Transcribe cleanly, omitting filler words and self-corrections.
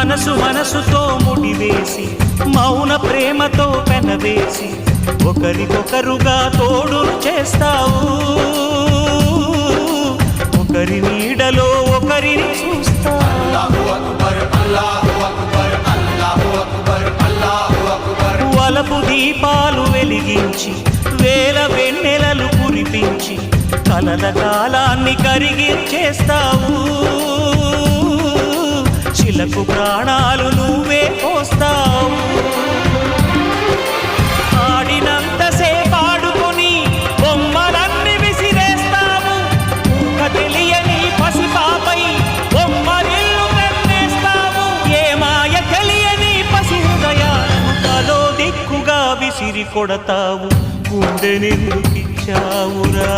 మనసు మనసుతో ముడివేసి మౌన ప్రేమతో పెనవేసి ఒకరికొకరుగా తోడును చేస్తావు ఒకరి నీడలో ఒకరిని చూస్తావు వలపు దీపాలు వెలిగించి వేల వెన్నెలలు కురిపించి కలల కాలాన్ని కరిగించేస్తావు చిలకు ప్రాణాలు నువ్వే పోస్తావు ఆడినంతసేపు ఆడుకొని బొమ్మలన్నీ విసిరేస్తావు తెలియని పసిపాపై బొమ్మరిల్లు కన్నేస్తావు ఏ మాయ తెలియని పసి హృదయాలను తలో దిక్కుగా విసిరి కొడతావు గుండెనెందుకిచ్చావురా